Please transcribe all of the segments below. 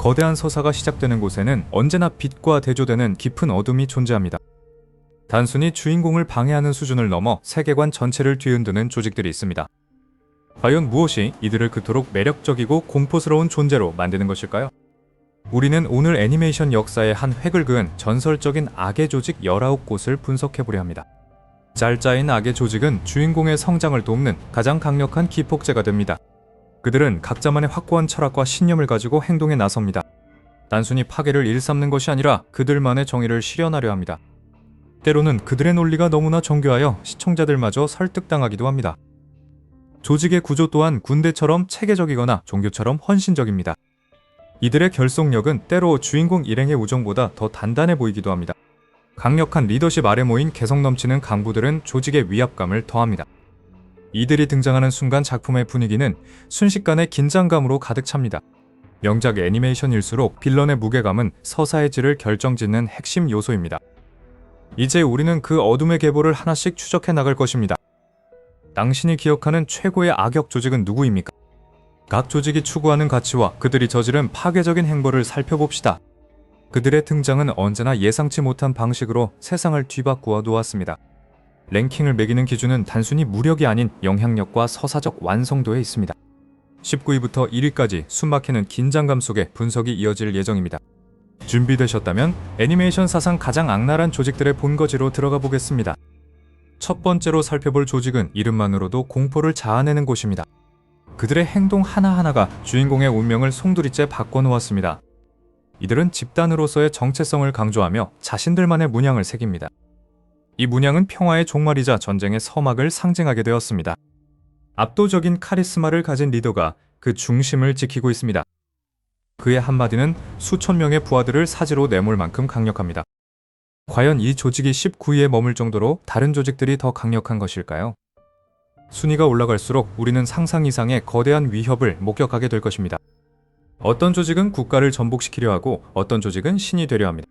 거대한 서사가 시작되는 곳에는 언제나 빛과 대조되는 깊은 어둠이 존재합니다. 단순히 주인공을 방해하는 수준을 넘어 세계관 전체를 뒤흔드는 조직들이 있습니다. 과연 무엇이 이들을 그토록 매력적이고 공포스러운 존재로 만드는 것일까요? 우리는 오늘 애니메이션 역사의 한 획을 그은 전설적인 악의 조직 19곳을 분석해보려 합니다. 짤짜인 악의 조직은 주인공의 성장을 돕는 가장 강력한 기폭제가 됩니다. 그들은 각자만의 확고한 철학과 신념을 가지고 행동에 나섭니다. 단순히 파괴를 일삼는 것이 아니라 그들만의 정의를 실현하려 합니다. 때로는 그들의 논리가 너무나 정교하여 시청자들마저 설득당하기도 합니다. 조직의 구조 또한 군대처럼 체계적이거나 종교처럼 헌신적입니다. 이들의 결속력은 때로 주인공 일행의 우정보다 더 단단해 보이기도 합니다. 강력한 리더십 아래 모인 개성 넘치는 강부들은 조직의 위압감을 더합니다. 이들이 등장하는 순간 작품의 분위기는 순식간에 긴장감으로 가득 찹니다. 명작 애니메이션일수록 빌런의 무게감은 서사의 질을 결정짓는 핵심 요소입니다. 이제 우리는 그 어둠의 계보를 하나씩 추적해 나갈 것입니다. 당신이 기억하는 최고의 악역 조직은 누구입니까? 각 조직이 추구하는 가치와 그들이 저지른 파괴적인 행보를 살펴봅시다. 그들의 등장은 언제나 예상치 못한 방식으로 세상을 뒤바꾸어 놓았습니다. 랭킹을 매기는 기준은 단순히 무력이 아닌 영향력과 서사적 완성도에 있습니다. 19위부터 1위까지 숨막히는 긴장감 속에 분석이 이어질 예정입니다. 준비되셨다면 애니메이션 사상 가장 악랄한 조직들의 본거지로 들어가 보겠습니다. 첫 번째로 살펴볼 조직은 이름만으로도 공포를 자아내는 곳입니다. 그들의 행동 하나하나가 주인공의 운명을 송두리째 바꿔놓았습니다. 이들은 집단으로서의 정체성을 강조하며 자신들만의 문양을 새깁니다. 이 문양은 평화의 종말이자 전쟁의 서막을 상징하게 되었습니다. 압도적인 카리스마를 가진 리더가 그 중심을 지키고 있습니다. 그의 한마디는 수천 명의 부하들을 사지로 내몰 만큼 강력합니다. 과연 이 조직이 19위에 머물 정도로 다른 조직들이 더 강력한 것일까요? 순위가 올라갈수록 우리는 상상 이상의 거대한 위협을 목격하게 될 것입니다. 어떤 조직은 국가를 전복시키려 하고 어떤 조직은 신이 되려 합니다.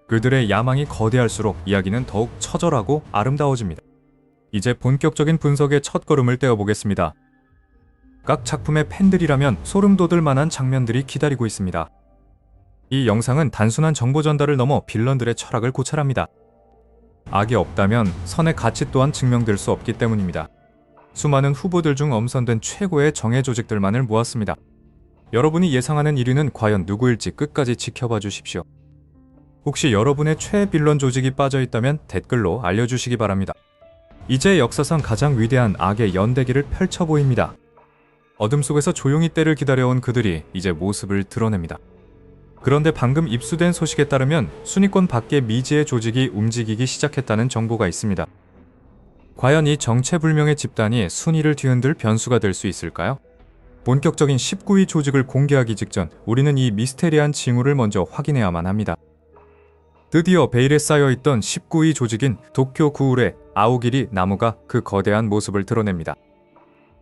그들의 야망이 거대할수록 이야기는 더욱 처절하고 아름다워집니다. 이제 본격적인 분석의 첫걸음을 떼어보겠습니다. 각 작품의 팬들이라면 소름 돋을 만한 장면들이 기다리고 있습니다. 이 영상은 단순한 정보 전달을 넘어 빌런들의 철학을 고찰합니다. 악이 없다면 선의 가치 또한 증명될 수 없기 때문입니다. 수많은 후보들 중 엄선된 최고의 정예 조직들만을 모았습니다. 여러분이 예상하는 1위는 과연 누구일지 끝까지 지켜봐 주십시오. 혹시 여러분의 최애 빌런 조직이 빠져있다면 댓글로 알려주시기 바랍니다. 이제 역사상 가장 위대한 악의 연대기를 펼쳐 보입니다. 어둠 속에서 조용히 때를 기다려온 그들이 이제 모습을 드러냅니다. 그런데 방금 입수된 소식에 따르면 순위권 밖의 미지의 조직이 움직이기 시작했다는 정보가 있습니다. 과연 이 정체불명의 집단이 순위를 뒤흔들 변수가 될 수 있을까요? 본격적인 19위 조직을 공개하기 직전 우리는 이 미스테리한 징후를 먼저 확인해야만 합니다. 드디어 베일에 쌓여있던 19위 조직인 도쿄 구울의 아오기리 나무가 그 거대한 모습을 드러냅니다.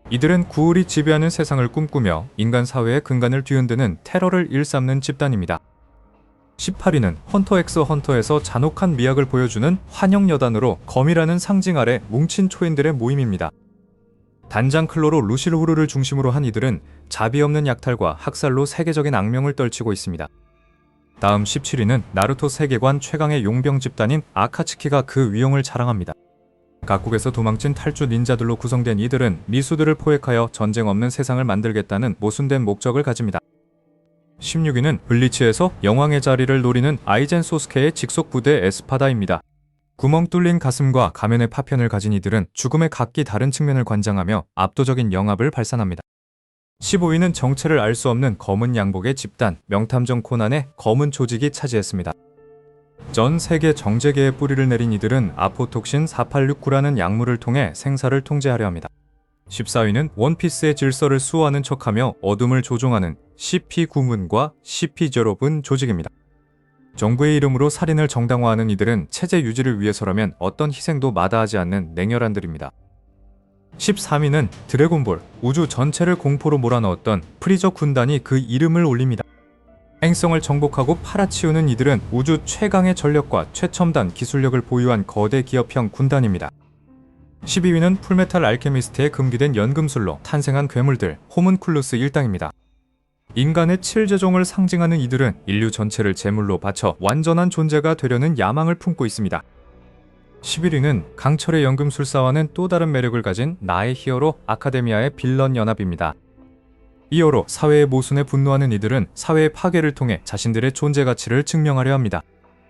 이들은 구울이 지배하는 세상을 꿈꾸며 인간 사회의 근간을 뒤흔드는 테러를 일삼는 집단입니다. 18위는 헌터 엑스 헌터에서 잔혹한 미학을 보여주는 환영여단으로 검이라는 상징 아래 뭉친 초인들의 모임입니다. 단장 클로로 루실후르를 중심으로 한 이들은 자비 없는 약탈과 학살로 세계적인 악명을 떨치고 있습니다. 다음 17위는 나루토 세계관 최강의 용병 집단인 아카츠키가 그 위용을 자랑합니다. 각국에서 도망친 탈주 닌자들로 구성된 이들은 미수들을 포획하여 전쟁 없는 세상을 만들겠다는 모순된 목적을 가집니다. 16위는 블리치에서 영왕의 자리를 노리는 아이젠 소스케의 직속 부대 에스파다입니다. 구멍 뚫린 가슴과 가면의 파편을 가진 이들은 죽음의 각기 다른 측면을 관장하며 압도적인 영합을 발산합니다. 15위는 정체를 알 수 없는 검은 양복의 집단 명탐정 코난의 검은 조직이 차지했습니다. 전 세계 정제계에 뿌리를 내린 이들은 아포톡신 4869라는 약물을 통해 생사를 통제하려 합니다. 14위는 원피스의 질서를 수호하는 척하며 어둠을 조종하는 CP9문과 CP0분 조직입니다. 정부의 이름으로 살인을 정당화하는 이들은 체제 유지를 위해서라면 어떤 희생도 마다하지 않는 냉혈한들입니다. 13위는 드래곤볼, 우주 전체를 공포로 몰아넣었던 프리저 군단이 그 이름을 올립니다. 행성을 정복하고 팔아치우는 이들은 우주 최강의 전력과 최첨단 기술력을 보유한 거대 기업형 군단입니다. 12위는 풀메탈 알케미스트의 금기된 연금술로 탄생한 괴물들 호문쿨루스 일당입니다. 인간의 7제종을 상징하는 이들은 인류 전체를 제물로 바쳐 완전한 존재가 되려는 야망을 품고 있습니다. 11위는 강철의 연금술사와는 또 다른 매력을 가진 나의 히어로 아카데미아의 빌런 연합입니다. 이어로 사회의 모순에 분노하는 이들은 사회의 파괴를 통해 자신들의 존재 가치를 증명하려 합니다.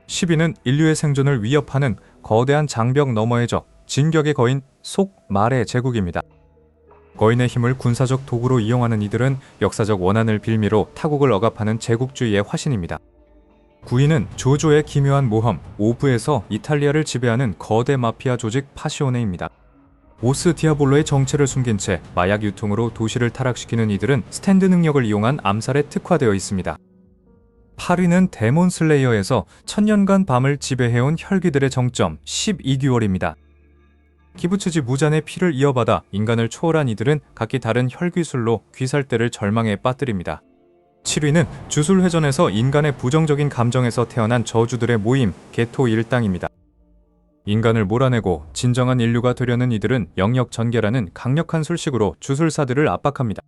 10위는 인류의 생존을 위협하는 거대한 장벽 너머의 적, 진격의 거인 속말의 제국입니다. 거인의 힘을 군사적 도구로 이용하는 이들은 역사적 원한을 빌미로 타국을 억압하는 제국주의의 화신입니다. 9위는 조조의 기묘한 모험, 오브에서 이탈리아를 지배하는 거대 마피아 조직 파시오네입니다. 오스 디아볼로의 정체를 숨긴 채 마약 유통으로 도시를 타락시키는 이들은 스탠드 능력을 이용한 암살에 특화되어 있습니다. 8위는 데몬 슬레이어에서 천년간 밤을 지배해온 혈기들의 정점 12개월입니다. 기부츠지 무잔의 피를 이어받아 인간을 초월한 이들은 각기 다른 혈기술로 귀살대를 절망에 빠뜨립니다. 7위는 주술회전에서 인간의 부정적인 감정에서 태어난 저주들의 모임 게토 일당입니다. 인간을 몰아내고 진정한 인류가 되려는 이들은 영역 전개라는 강력한 술식으로 주술사들을 압박합니다.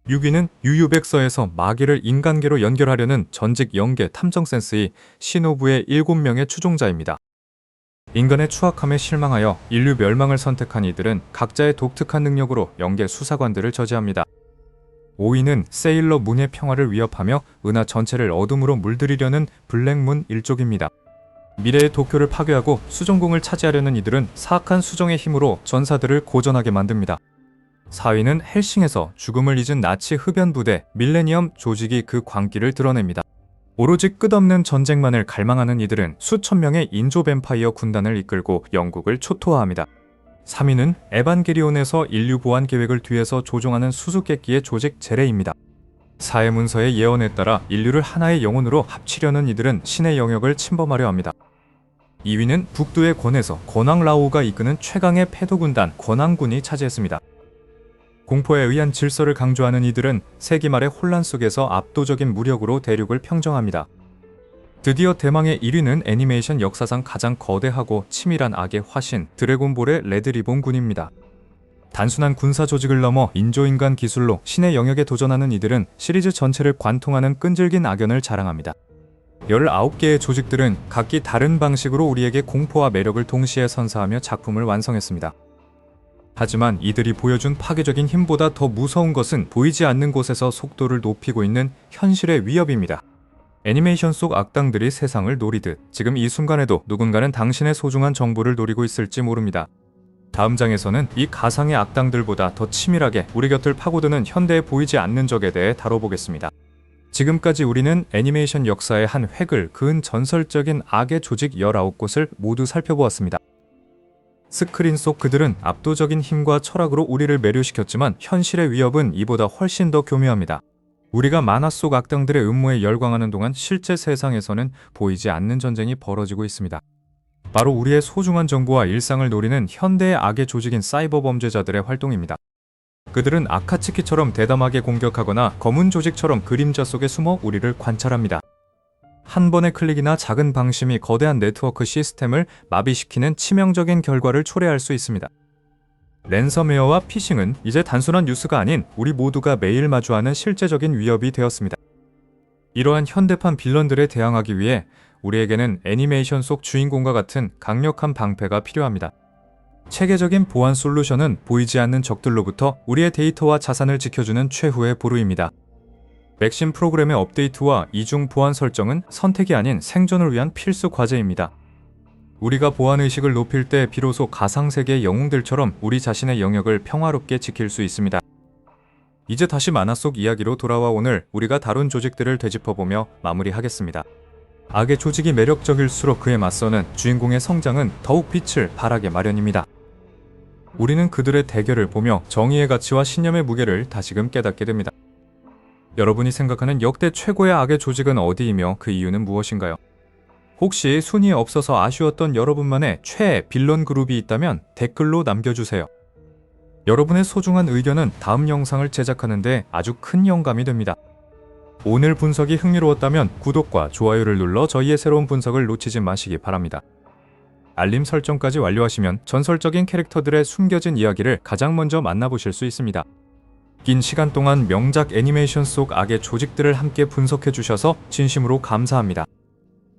6위는 유유백서에서 마귀를 인간계로 연결하려는 전직 영계 탐정 센스의 시노부의 7명의 추종자입니다. 인간의 추악함에 실망하여 인류 멸망을 선택한 이들은 각자의 독특한 능력으로 영계 수사관들을 저지합니다. 5위는 세일러 문의 평화를 위협하며 은하 전체를 어둠으로 물들이려는 블랙문 일족입니다. 미래의 도쿄를 파괴하고 수정궁을 차지하려는 이들은 사악한 수정의 힘으로 전사들을 고전하게 만듭니다. 4위는 헬싱에서 죽음을 잊은 나치 흡연부대 밀레니엄 조직이 그 광기를 드러냅니다. 오로지 끝없는 전쟁만을 갈망하는 이들은 수천 명의 인조 뱀파이어 군단을 이끌고 영국을 초토화합니다. 3위는 에반게리온에서 인류 보안 계획을 뒤에서 조종하는 수수께끼의 조직 제레입니다. 사회 문서의 예언에 따라 인류를 하나의 영혼으로 합치려는 이들은 신의 영역을 침범하려 합니다. 2위는 북두의 권에서 권왕 라오가 이끄는 최강의 패도군단 권왕군이 차지했습니다. 공포에 의한 질서를 강조하는 이들은 세기말의 혼란 속에서 압도적인 무력으로 대륙을 평정합니다. 드디어 대망의 1위는 애니메이션 역사상 가장 거대하고 치밀한 악의 화신 드래곤볼의 레드리본 군입니다. 단순한 군사 조직을 넘어 인조인간 기술로 신의 영역에 도전하는 이들은 시리즈 전체를 관통하는 끈질긴 악연을 자랑합니다. 19개의 조직들은 각기 다른 방식으로 우리에게 공포와 매력을 동시에 선사하며 작품을 완성했습니다. 하지만 이들이 보여준 파괴적인 힘보다 더 무서운 것은 보이지 않는 곳에서 속도를 높이고 있는 현실의 위협입니다. 애니메이션 속 악당들이 세상을 노리듯 지금 이 순간에도 누군가는 당신의 소중한 정보를 노리고 있을지 모릅니다. 다음 장에서는 이 가상의 악당들보다 더 치밀하게 우리 곁을 파고드는 현대에 보이지 않는 적에 대해 다뤄보겠습니다. 지금까지 우리는 애니메이션 역사의 한 획을 그은 전설적인 악의 조직 19곳을 모두 살펴보았습니다. 스크린 속 그들은 압도적인 힘과 철학으로 우리를 매료시켰지만 현실의 위협은 이보다 훨씬 더 교묘합니다. 우리가 만화 속 악당들의 음모에 열광하는 동안 실제 세상에서는 보이지 않는 전쟁이 벌어지고 있습니다. 바로 우리의 소중한 정보와 일상을 노리는 현대의 악의 조직인 사이버 범죄자들의 활동입니다. 그들은 아카츠키처럼 대담하게 공격하거나 검은 조직처럼 그림자 속에 숨어 우리를 관찰합니다. 한 번의 클릭이나 작은 방심이 거대한 네트워크 시스템을 마비시키는 치명적인 결과를 초래할 수 있습니다. 랜섬웨어와 피싱은 이제 단순한 뉴스가 아닌 우리 모두가 매일 마주하는 실제적인 위협이 되었습니다. 이러한 현대판 빌런들에 대항하기 위해 우리에게는 애니메이션 속 주인공과 같은 강력한 방패가 필요합니다. 체계적인 보안 솔루션은 보이지 않는 적들로부터 우리의 데이터와 자산을 지켜주는 최후의 보루입니다. 맥심 프로그램의 업데이트와 이중 보안 설정은 선택이 아닌 생존을 위한 필수 과제입니다. 우리가 보안의식을 높일 때 비로소 가상세계의 영웅들처럼 우리 자신의 영역을 평화롭게 지킬 수 있습니다. 이제 다시 만화 속 이야기로 돌아와 오늘 우리가 다룬 조직들을 되짚어보며 마무리하겠습니다. 악의 조직이 매력적일수록 그에 맞서는 주인공의 성장은 더욱 빛을 발하게 마련입니다. 우리는 그들의 대결을 보며 정의의 가치와 신념의 무게를 다시금 깨닫게 됩니다. 여러분이 생각하는 역대 최고의 악의 조직은 어디이며 그 이유는 무엇인가요? 혹시 순위에 없어서 아쉬웠던 여러분만의 최애 빌런 그룹이 있다면 댓글로 남겨주세요. 여러분의 소중한 의견은 다음 영상을 제작하는 데 아주 큰 영감이 됩니다. 오늘 분석이 흥미로웠다면 구독과 좋아요를 눌러 저희의 새로운 분석을 놓치지 마시기 바랍니다. 알림 설정까지 완료하시면 전설적인 캐릭터들의 숨겨진 이야기를 가장 먼저 만나보실 수 있습니다. 긴 시간 동안 명작 애니메이션 속 악의 조직들을 함께 분석해 주셔서 진심으로 감사합니다.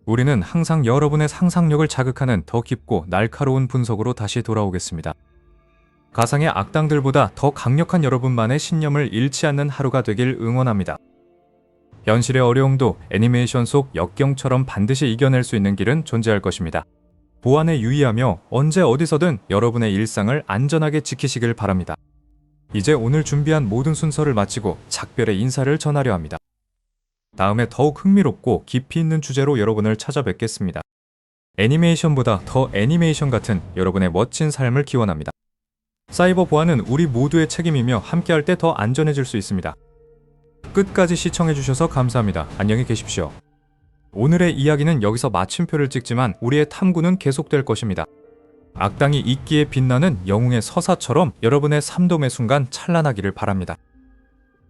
우리는 항상 여러분의 상상력을 자극하는 더 깊고 날카로운 분석으로 다시 돌아오겠습니다. 가상의 악당들보다 더 강력한 여러분만의 신념을 잃지 않는 하루가 되길 응원합니다. 현실의 어려움도 애니메이션 속 역경처럼 반드시 이겨낼 수 있는 길은 존재할 것입니다. 보안에 유의하며 언제 어디서든 여러분의 일상을 안전하게 지키시길 바랍니다. 이제 오늘 준비한 모든 순서를 마치고 작별의 인사를 전하려 합니다. 다음에 더욱 흥미롭고 깊이 있는 주제로 여러분을 찾아뵙겠습니다. 애니메이션보다 더 애니메이션 같은 여러분의 멋진 삶을 기원합니다. 사이버 보안은 우리 모두의 책임이며 함께할 때 더 안전해질 수 있습니다. 끝까지 시청해주셔서 감사합니다. 안녕히 계십시오. 오늘의 이야기는 여기서 마침표를 찍지만 우리의 탐구는 계속될 것입니다. 악당이 있기에 빛나는 영웅의 서사처럼 여러분의 삶돔의 순간 찬란하기를 바랍니다.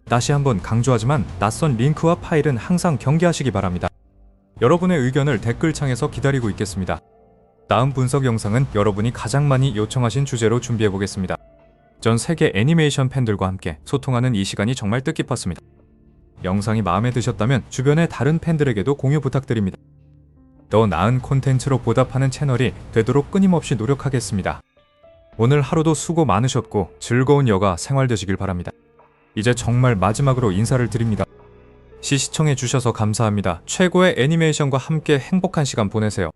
다시 한번 강조하지만 낯선 링크와 파일은 항상 경계하시기 바랍니다. 여러분의 의견을 댓글창에서 기다리고 있겠습니다. 다음 분석 영상은 여러분이 가장 많이 요청하신 주제로 준비해보겠습니다. 전 세계 애니메이션 팬들과 함께 소통하는 이 시간이 정말 뜻깊었습니다. 영상이 마음에 드셨다면 주변의 다른 팬들에게도 공유 부탁드립니다. 더 나은 콘텐츠로 보답하는 채널이 되도록 끊임없이 노력하겠습니다. 오늘 하루도 수고 많으셨고 즐거운 여가 생활 되시길 바랍니다. 이제 정말 마지막으로 인사를 드립니다. 시청해주셔서 감사합니다. 최고의 애니메이션과 함께 행복한 시간 보내세요.